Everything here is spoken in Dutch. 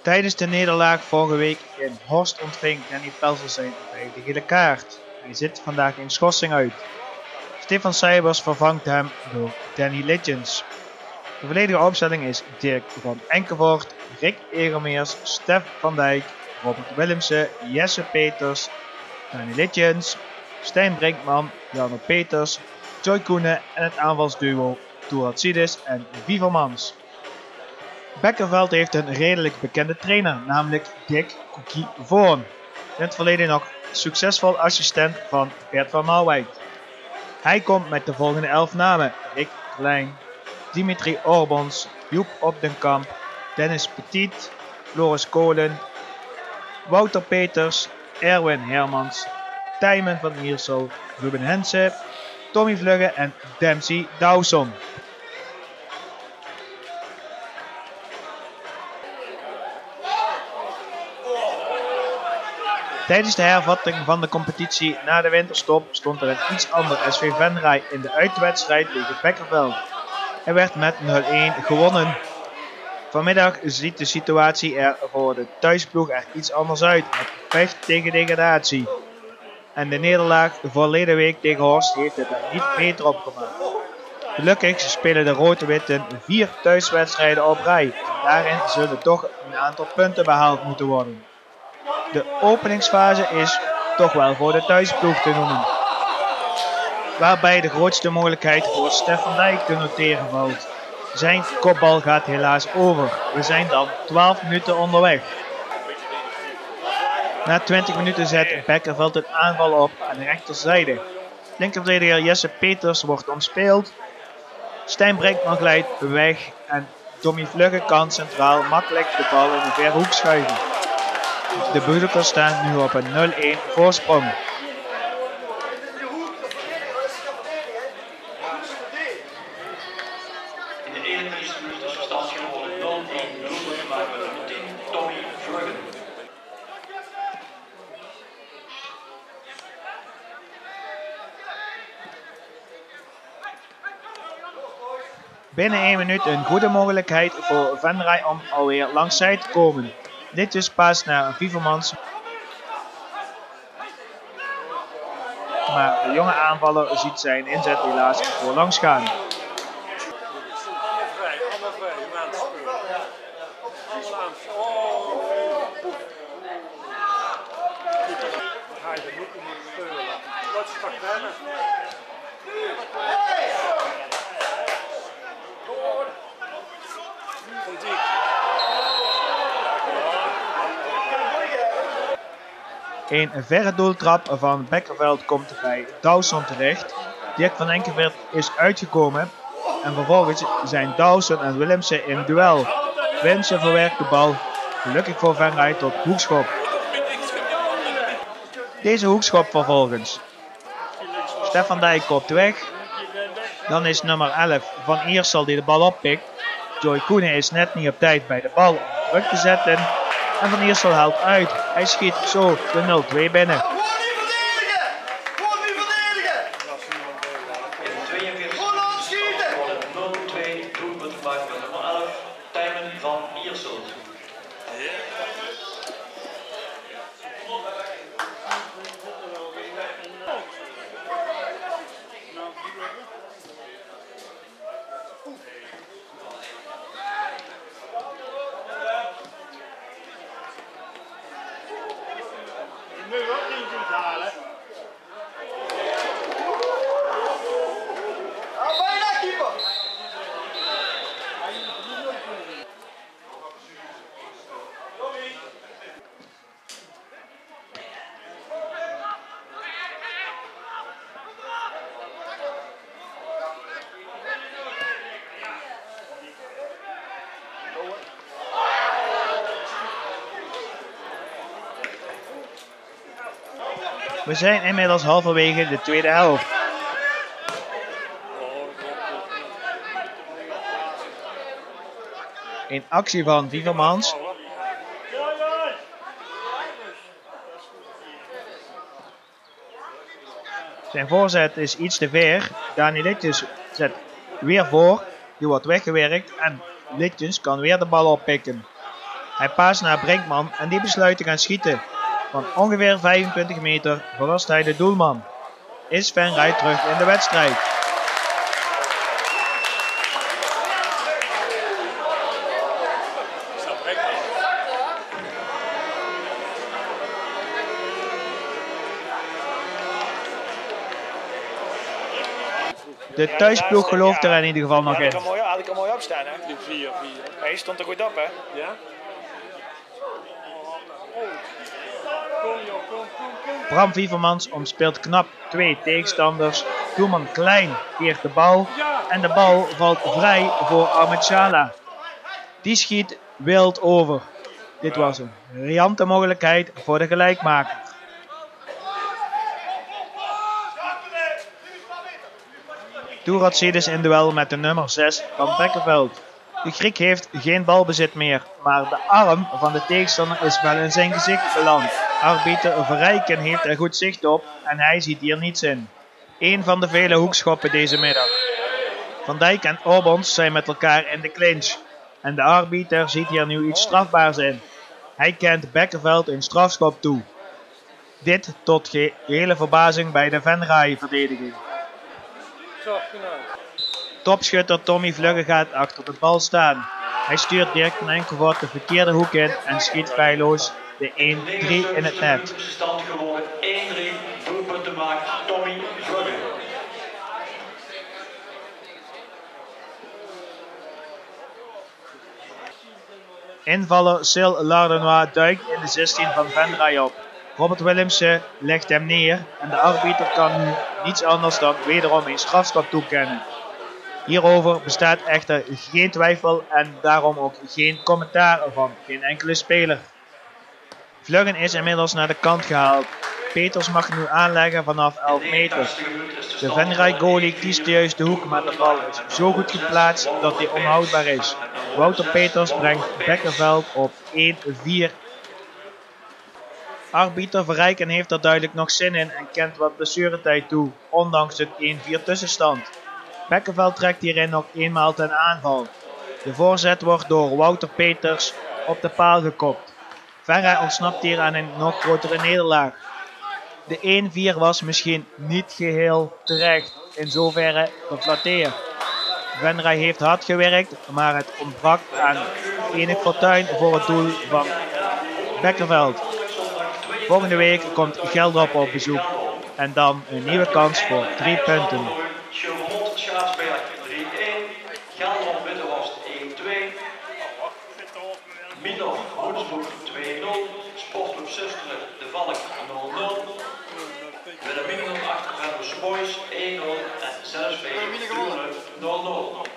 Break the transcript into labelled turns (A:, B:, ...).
A: Tijdens de nederlaag vorige week in Horst ontving Danny Pelzer zijn vijfde gele kaart. Hij zit vandaag in schorsing uit. Stefan Seibers vervangt hem door Danny Litjens. De volledige opstelling is Dirk van Enkevoort, Rick Egermeers, Stef van Dijk, Robert Willemsen, Jesse Peters, Danny Litjens, Stijn Brinkman, Jarno Peters, Joy Koenen en het aanvalsduo Touratsidis en Wievermans. Bekkerveld heeft een redelijk bekende trainer, namelijk Dick Cookie Voorn. In het verleden nog succesvol assistent van Bert van Marwijk. Hij komt met de volgende 11 namen: Rick Klein, Dimitri Orbons, Joep Opdenkamp, Dennis Petit, Floris Kolen, Wouter Peters, Erwin Hermans, Tijmen van Iersel, Ruben Hensen, Tommy Vlugge en Dempsey Dawson. Tijdens de hervatting van de competitie na de winterstop stond er een iets ander SV Venray in de uitwedstrijd tegen Bekkerveld. Er werd met 0-1 gewonnen. Vanmiddag ziet de situatie er voor de thuisploeg er iets anders uit, met vecht tegen degradatie. En de nederlaag verleden week tegen Horst heeft het er niet beter op gemaakt. Gelukkig spelen de Rood-Witten 4 thuiswedstrijden op rij en daarin zullen toch een aantal punten behaald moeten worden. De openingsfase is toch wel voor de thuisploeg te noemen, waarbij de grootste mogelijkheid voor Stef van Dijk te noteren valt. Zijn kopbal gaat helaas over. We zijn dan 12 minuten onderweg. Na 20 minuten zet Bekkerveld een aanval op aan de rechterzijde. Linkerverdediger Jesse Peters wordt omspeeld. Stijn Brinkman glijdt weg en Tommy Vlugge kan centraal makkelijk de bal in de verre hoek schuiven. De bezoekers staan nu op een 0-1 voorsprong.
B: In de 31e minuut is de stand geworden 0-1. Doelpunt gemaakt door nummer 10, Tommy Vlugge.
A: Binnen 1 minuut een goede mogelijkheid voor Venray om alweer langs zij te komen. Dit is pas naar een Wievermans. Maar de jonge aanvaller ziet zijn inzet helaas voorlangs gaan.
C: Allemaal vrij, we gaan het spelen. Allemaal aan. Ga je de moeten spelen. Wat is het rennen? Van Dijk.
A: Een verre doeltrap van Bekkerveld komt bij Dawson terecht. Dirk van Enkevoort is uitgekomen en vervolgens zijn Dawson en Willemsen in duel. Willemsen verwerkt de bal, gelukkig voor Venray, tot hoekschop. Deze hoekschop vervolgens. Stef van Dijk kopt weg. Dan is nummer 11 Van Iersel die de bal oppikt. Joy Koenen is net niet op tijd bij de bal om druk te zetten. En Van Iersel haalt uit. Hij schiet zo de 0-2 binnen.
B: In de 42e minuut worden 0-2. Doelpunt gemaakt door nummer 11, Tijmen van Iersel.
C: Nu ook niet goed halen.
D: Bijna keeper!
A: We zijn inmiddels halverwege de tweede helft. Een actie van Wievermans. Zijn voorzet is iets te ver. Danny Litjens zet weer voor. Die wordt weggewerkt en Litjens kan weer de bal oppikken. Hij paast naar Brinkman en die besluit te gaan schieten. Van ongeveer 25 meter verrast hij de doelman. Is Venray terug in de wedstrijd. De thuisploeg gelooft er in ieder geval nog in.
C: Had ik er mooi op staan, hè?
D: Die 4.
C: Hij stond er goed op, hè?
D: Ja?
A: Bram Wievermans omspeelt knap 2 tegenstanders. Doelman Klein keert de bal en de bal valt vrij voor Ahmed Shala. Die schiet wild over. Dit was een riante mogelijkheid voor de gelijkmaker. Toeratsides in duel met de nummer 6 van Bekkerveld. De Griek heeft geen balbezit meer, maar de arm van de tegenstander is wel in zijn gezicht beland. Arbiter Verrijken heeft er goed zicht op en hij ziet hier niets in. Eén van de vele hoekschoppen deze middag. Van Dijk en Orbons zijn met elkaar in de clinch. En de arbiter ziet hier nu iets strafbaars in. Hij kent Bekkerveld een strafschop toe. Dit tot gehele verbazing bij de Venray-verdediging. Topschutter Tommy Vlugge gaat achter de bal staan. Hij stuurt Dirk van Enkelvoort de verkeerde hoek in en schiet feilloos de 1-3 in het net.
B: Tussenstand gewoon 1-3. Doelpunten maakt Tommy Vlugge.
A: Invaller Sil Lardenois duikt in de 16 van Venray op. Robert Willemsen legt hem neer en de arbiter kan nu niets anders dan wederom een strafschop toekennen. Hierover bestaat echter geen twijfel en daarom ook geen commentaar van geen enkele speler. Vluggen is inmiddels naar de kant gehaald. Peters mag nu aanleggen vanaf 11 meter. De Venray goalie kiest juist de hoek, maar de bal is zo goed geplaatst dat hij onhoudbaar is. Wouter Peters brengt Bekkerveld op 1-4. Arbiter Verrijken heeft er duidelijk nog zin in en kent wat blessuretijd toe, ondanks het 1-4 tussenstand. Bekkerveld trekt hierin nog eenmaal ten aanval. De voorzet wordt door Wouter Peters op de paal gekopt. Venray ontsnapt hier aan een nog grotere nederlaag. De 1-4 was misschien niet geheel terecht, in zoverre geflatteerd. Venray heeft hard gewerkt, maar het ontbrak aan enig fortuin voor het doel van Bekkerveld. Volgende week komt Geldrop op bezoek en dan een nieuwe kans voor 3 punten.
B: Chevrolet Schaatsberg 3-1. Geldrop Wittehorst 1-2. Minor Hoensbroek 2-0. Sportclub Susteren de Valk 0-0. Wilhelminum achter Venray Boys 1-0 en 6 0-0.